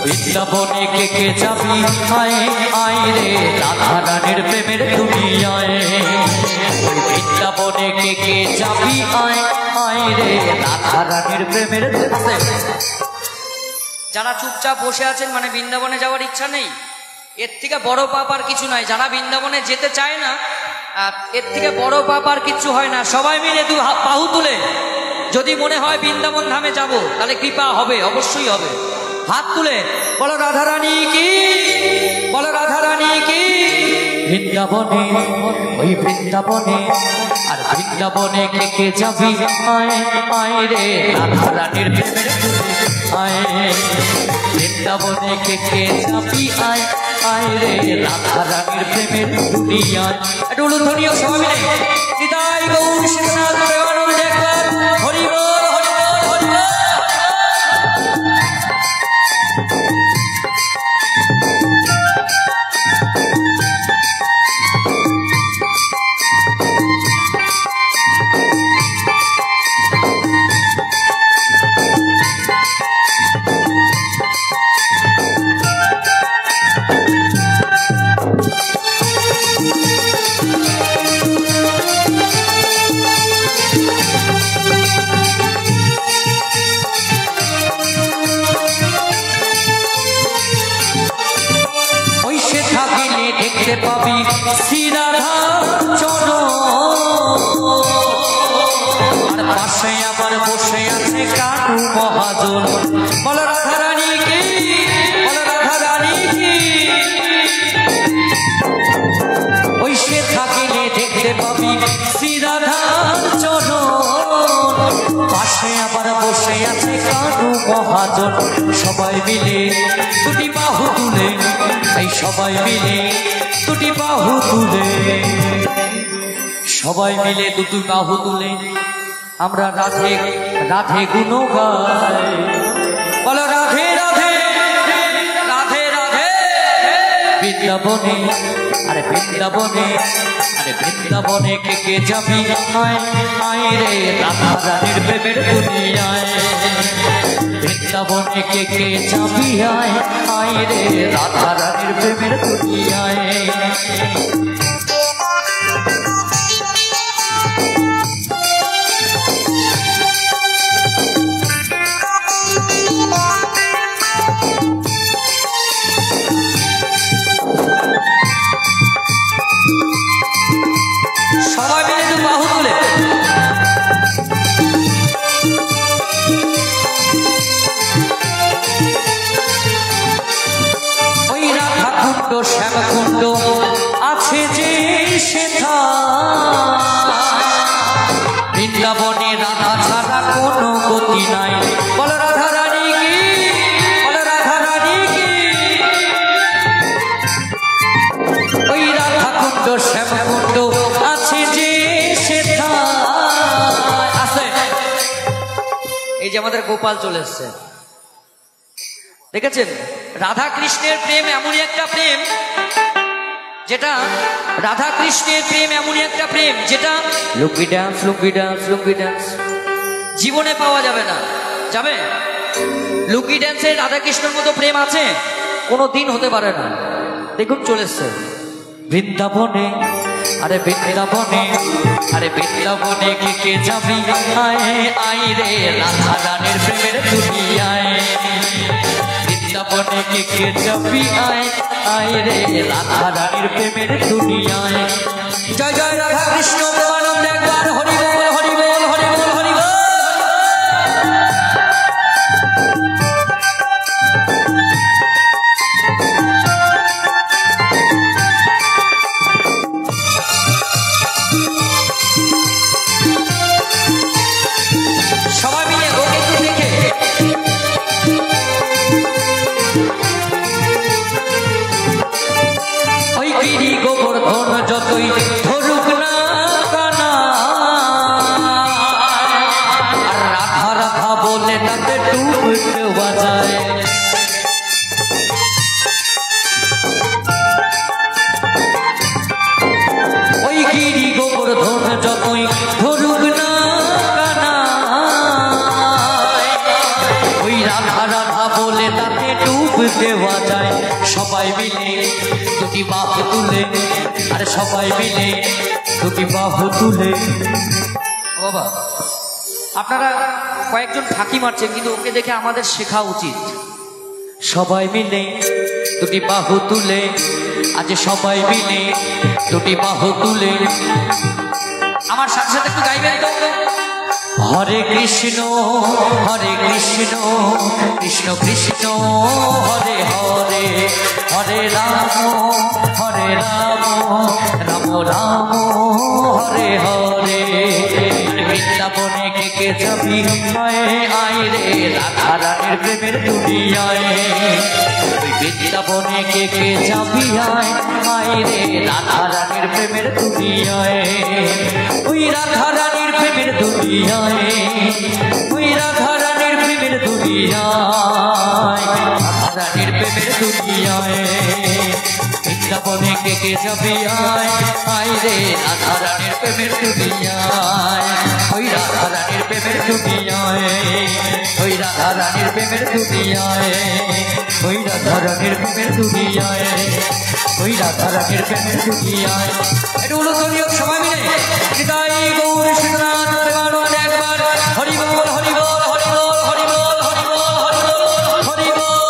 বৃন্দাবনে কে কে যাবি আয় আয় রে রাধা রানীর প্রেমের দুনিয়ায়। বৃন্দাবনে কে কে যাবি আয় আয় রে রাধা রানীর প্রেমের। যারা চুপচাপ বসে আছেন মানে বৃন্দাবনে যাওয়ার ইচ্ছা নেই, এর থেকে বড় পাপ আর কিছু নাই। যারা বৃন্দাবনে যেতে চায় না, এর থেকে বড় পাপ আর কিছু হয় না। সবাই মিলে দু বাহু তুলে যদি মনে হয় বৃন্দাবন ধামে যাব, তাহলে কৃপা হবে, অবশ্যই হবে। হাত তুলে বলো রাধা রানী কি, বলো রাধা রানী কি। বৃন্দাবনে ওই বৃন্দাবনে, আর বৃন্দাবনে কে কে যাবি আয় আয় রে রাধা রানীর প্রেমের আয়। বৃন্দাবনে কে কে যাবি আয় আয় রে রাধা রানীর প্রেমের দুনিয়ায়। একটু উলুধ্বনিও সবাই মিলে নিতাই গৌর শিবনাথ প্রেমানন্দ একবার হরি বল হরি বল হরি বল। পাবি শ্রীরাধা চরণ, আর পাশে আবার বসে আছে কানু মহাজন। বল রাধা রানী কি, বল রাধা রানী কি। ওই সে থাকিলে দেখতে পাবি শ্রীরাধা চরণ, পাশে আবার বসে আছে কানু মহাজন। সবাই মিলে দুটি বাহু তুলে, এই সবাই মিলে দুটি বাহু তুলে, সবাই মিলে দুটি বাহু তুলে আমরা রাধে রাধে গুণ গাই। বলো রাধে রাধে রাধে রাধে। বৃন্দাবনে আরে বৃন্দাবনে, আরে বৃন্দাবনে কে কে যাবি আয় আয় রে রাধা রানীর প্রেমের দুনিয়ায়। বৃন্দাবনে কে কে যাবি আয় আয় রে রাধা রানীর প্রেমের দুনিয়ায়। সবাই মিলে দু বাহু তুলে ওই রাধা কুণ্ড শ্যাম কুণ্ড আছে যে সেথা, বৃন্দাবনে রাধা ছাড়া কোনো গতি নাই। বলো রাধা রানী কি, বলো রাধা রানী কি। ওই রাধা কুণ্ড শ্যাম কুণ্ড আছে যে সেথা আছে। এই যে আমাদের গোপাল চলে এসছে, দেখেছেন? রাধা কৃষ্ণের প্রেম এমনই একটা প্রেম যেটা, রাধা কৃষ্ণের প্রেম এমনই একটা প্রেম যেটা লুঙ্গি ডান্স লুঙ্গি ডান্স লুঙ্গি ডান্স জীবনে পাওয়া যাবে না। যাবে? লুঙ্গি ড্যান্সে রাধা কৃষ্ণের মতো প্রেম আছে? কোনো দিন হতে পারে না। দেখুন চলে এসছে বৃন্দাবনে, আরে বৃন্দাবনে, আরে বৃন্দাবনে কে কে যাবি আয় আয় রে রাধা রানীর প্রেমের দুনিয়ায়। বৃন্দাবনে কে কে যাবি আয় আয় রে রাধা রানীর প্রেমের দুনিয়ায়। জয় জয় রাধা কৃষ্ণ প্রেমানন্দ একবার হরি বল হরি বল হরি বল হরি বল। সবাই মিলে ওকে একটু দেখে ওই গিরি গোবর্ধন যতই ধরুক না কানা, দেওয়া যায় সবাই মিলে দুটি বাহু তুলে, আরে সবাই মিলে দুটি বাহু তুলে। বাবা আপনারা কয়েকজন ফাঁকি মারছেন, কিন্তু ওকে দেখে আমাদের শেখা উচিত। সবাই মিলে দুটি বাহু তুলে, আজ সবাই মিলে দুটি বাহু তুলে। আমার সাথে সাথে একটু গাইবেন তো। হরে কৃষ্ণ হরে কৃষ্ণ কৃষ্ণ কৃষ্ণ হরে হরে, হরে রাম হরে রাম রাম রাম হরে হরে। বৃন্দাবনে কে যাবি আয় রে রাধা রানীর প্রেমের দুনিয়ায়। বৃন্দাবনে কে যাবি আয় রে রাধা রানীর প্রেমের দুনিয়ায়। ওই রাধা রানীর প্রেমের দুনিয়ায়, ওই রাধা রানীর প্রেমের দুনিয়ায়, রাধা রানীর প্রেমের দুনিয়ায়। বৃন্দাবনে কে যাবি আয় রে রাধা রানীর প্রেমের দুনিয়ায়। ওই রাধা রানীর প্রেমের দুনিয়ায়, ওই রাধা রানীর প্রেমের দুনিয়ায়, ওই রাধা রানীর প্রেমের দুনিয়ায়, ওই রাধা রানীর প্রেমের দুনিয়ায়। একটু উলুধ্বনি সবাই মিলে নিতাই গৌর শ্রীনাথ প্রেমানন্দে একবার হরি বল হরি বল হরি বল হরি বল হরি বল হরি বল হরি বল।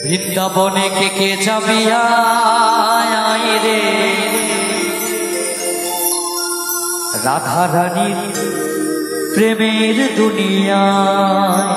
বৃন্দাবনে কে যাবি আয় রে রাধা রানীর প্রেমের দুনিয়ায়।